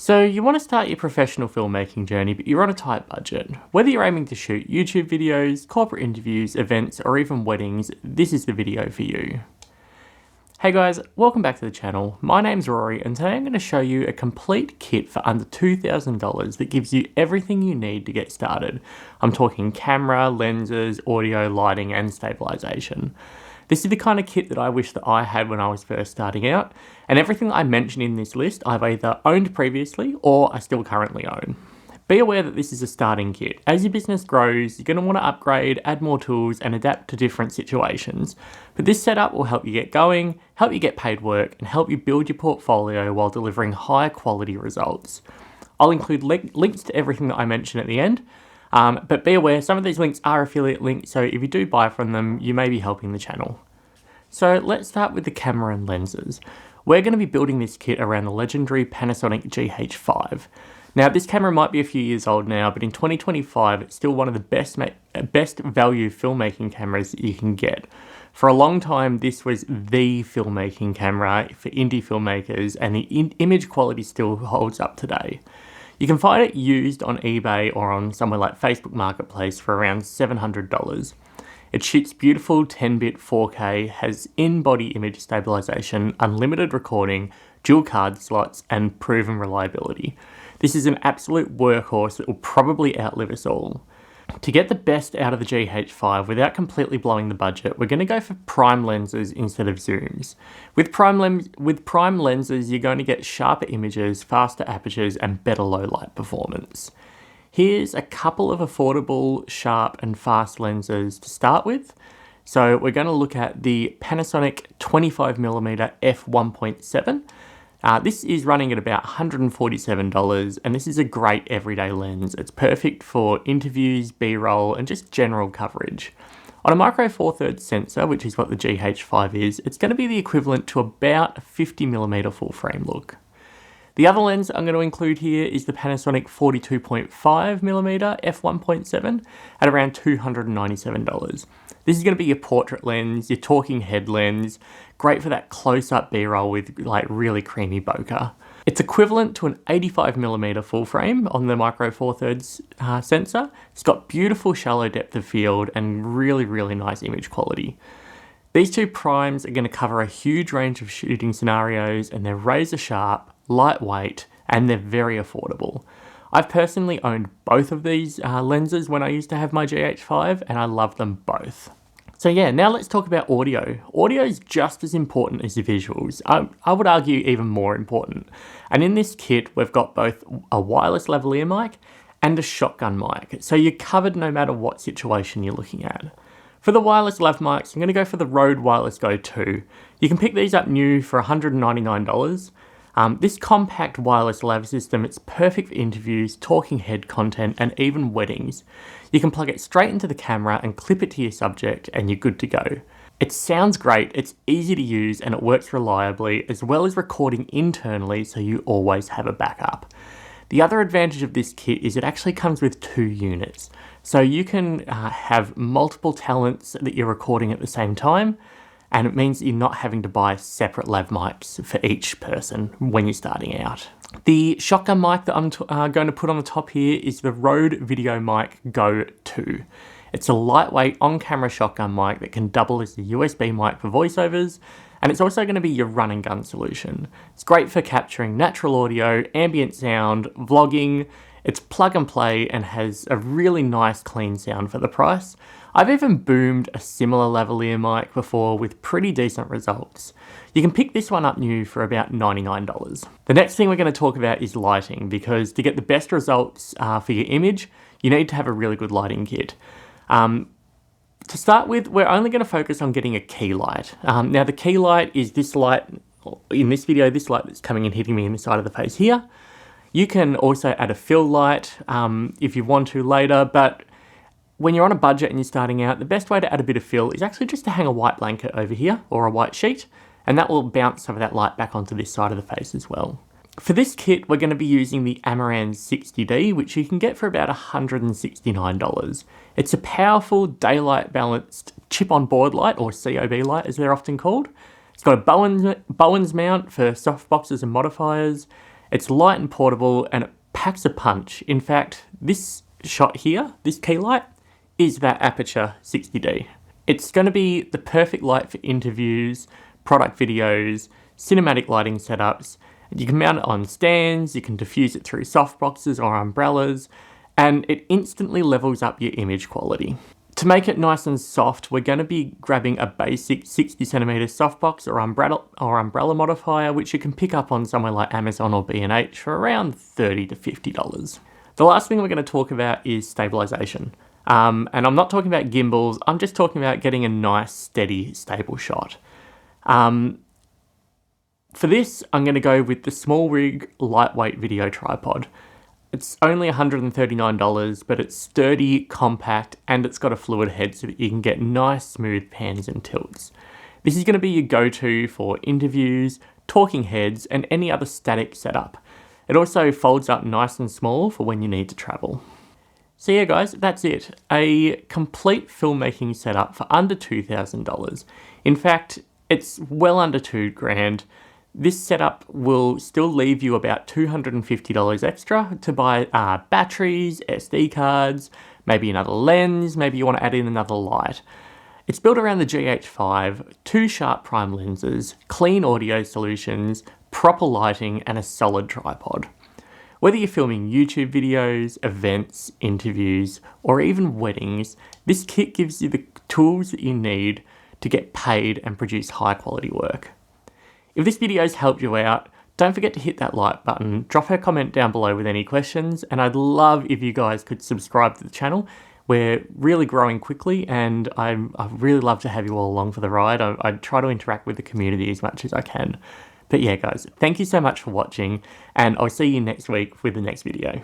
So you want to start your professional filmmaking journey, but you're on a tight budget. Whether you're aiming to shoot YouTube videos, corporate interviews, events, or even weddings, this is the video for you. Hey guys, welcome back to the channel. My name's Rory, and today I'm going to show you a complete kit for under $2,000 that gives you everything you need to get started. I'm talking camera, lenses, audio, lighting, and stabilization. This is the kind of kit that I wish that I had when I was first starting out, and everything I mention in this list I've either owned previously or I still currently own. Be aware that this is a starting kit. As your business grows, you're going to want to upgrade, add more tools, and adapt to different situations. But this setup will help you get going, help you get paid work, and help you build your portfolio while delivering high quality results. I'll include links to everything that I mention at the end. But be aware, some of these links are affiliate links, so if you do buy from them, you may be helping the channel. So let's start with the camera and lenses. We're going to be building this kit around the legendary Panasonic GH5. Now, this camera might be a few years old now, but in 2025, it's still one of the best value filmmaking cameras that you can get. For a long time, this was the filmmaking camera for indie filmmakers, and the image quality still holds up today. You can find it used on eBay or on somewhere like Facebook Marketplace for around $700. It shoots beautiful 10-bit 4K, has in-body image stabilization, unlimited recording, dual card slots, and proven reliability. This is an absolute workhorse that will probably outlive us all. To get the best out of the GH5 without completely blowing the budget, we're going to go for prime lenses instead of zooms. With prime lenses, you're going to get sharper images, faster apertures, and better low light performance. Here's a couple of affordable, sharp, and fast lenses to start with. So we're going to look at the Panasonic 25mm f1.7. This is running at about $147, and this is a great everyday lens. It's perfect for interviews, B-roll, and just general coverage. On a micro four thirds sensor, which is what the GH5 is, it's going to be the equivalent to about a 50mm full frame look. The other lens I'm going to include here is the Panasonic 42.5mm f1.7 at around $297. This is going to be your portrait lens, your talking head lens, great for that close-up B-roll with like really creamy bokeh. It's equivalent to an 85mm full frame on the micro four thirds sensor. It's got beautiful shallow depth of field and really nice image quality. These two primes are going to cover a huge range of shooting scenarios, and they're razor sharp, lightweight, and they're very affordable. I've personally owned both of these lenses when I used to have my GH5, and I love them both. So yeah, now let's talk about audio. Audio is just as important as your visuals. I would argue even more important. And in this kit, we've got both a wireless lavalier mic and a shotgun mic. So you're covered no matter what situation you're looking at. For the wireless lav mics, I'm going to go for the Rode Wireless Go 2. You can pick these up new for $199. This compact wireless lav system, it's perfect for interviews, talking head content, and even weddings. You can plug it straight into the camera and clip it to your subject, and you're good to go. It sounds great, it's easy to use, and it works reliably, as well as recording internally so you always have a backup. The other advantage of this kit is it actually comes with 2 units. So you can have multiple talents that you're recording at the same time, and it means that you're not having to buy separate lav mics for each person when you're starting out. The shotgun mic that I'm going to put on the top here is the Rode VideoMic Go 2. It's a lightweight on-camera shotgun mic that can double as a USB mic for voiceovers, and it's also going to be your run and gun solution. It's great for capturing natural audio, ambient sound, vlogging. It's plug and play and has a really nice clean sound for the price. I've even boomed a similar lavalier mic before with pretty decent results. You can pick this one up new for about $99. The next thing we're going to talk about is lighting, because to get the best results for your image, you need to have a really good lighting kit. To start with, we're only going to focus on getting a key light. Now the key light is this light, in this video, this light that's coming and hitting me in the side of the face here. You can also add a fill light if you want to later, but when you're on a budget and you're starting out, the best way to add a bit of fill is actually just to hang a white blanket over here or a white sheet, and that will bounce some of that light back onto this side of the face as well. For this kit, we're going to be using the Amaran 60D, which you can get for about $169. It's a powerful daylight balanced chip-on-board light, or COB light as they're often called. It's got a Bowens mount for softboxes and modifiers, It's light and portable and it packs a punch. In fact, this shot here, this key light, is that Aperture 60D. It's going to be the perfect light for interviews, product videos, cinematic lighting setups. You can mount it on stands, you can diffuse it through softboxes or umbrellas, and it instantly levels up your image quality. To make it nice and soft, we're going to be grabbing a basic 60cm softbox or umbrella modifier, which you can pick up on somewhere like Amazon or B&H for around $30 to $50. The last thing we're going to talk about is stabilization. And I'm not talking about gimbals, I'm just talking about getting a nice, steady, stable shot. For this, I'm going to go with the Small Rig Lightweight Video Tripod. It's only $139, but it's sturdy, compact, and it's got a fluid head so that you can get nice, smooth pans and tilts. This is going to be your go-to for interviews, talking heads, and any other static setup. It also folds up nice and small for when you need to travel. So yeah guys, that's it. A complete filmmaking setup for under $2,000. In fact, it's well under $2,000. This setup will still leave you about $250 extra to buy batteries, SD cards, maybe another lens, maybe you want to add in another light. It's built around the GH5, 2 sharp prime lenses, clean audio solutions, proper lighting, and a solid tripod. Whether you're filming YouTube videos, events, interviews, or even weddings, this kit gives you the tools that you need to get paid and produce high quality work. If this video has helped you out, don't forget to hit that like button, drop a comment down below with any questions, and I'd love if you guys could subscribe to the channel. We're really growing quickly and I'd really love to have you all along for the ride. I try to interact with the community as much as I can. But yeah guys, thank you so much for watching and I'll see you next week with the next video.